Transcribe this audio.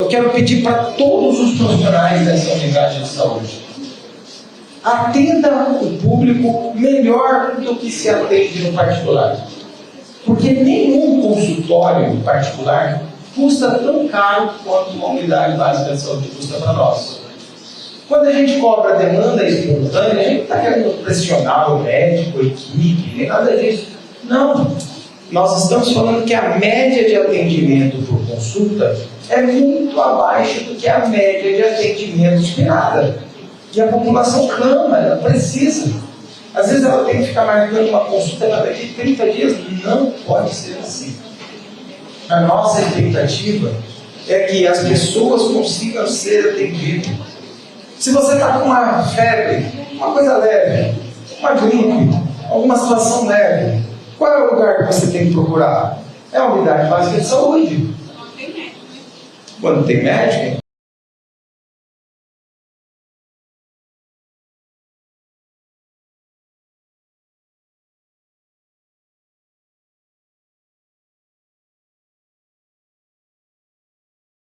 quero pedir para todos os profissionais dessa unidade de saúde: atenda o público melhor do que se atende no particular. Porque nenhum consultório particular custa tão caro quanto uma unidade básica de saúde custa para nós. Quando a gente cobra demanda espontânea, a gente não está querendo pressionar o médico, a equipe, nem nada disso. Não. Nós estamos falando que a média de atendimento por consulta é muito abaixo do que a média de atendimento esperada. E a população clama, ela precisa. Às vezes ela tem que ficar marcando uma consulta daqui a 30 dias. Não pode ser assim. A nossa expectativa é que as pessoas consigam ser atendidas. Se você está com uma febre, uma coisa leve, uma gripe, alguma situação leve, qual é o lugar que você tem que procurar? É a unidade básica de saúde. Quando tem médico?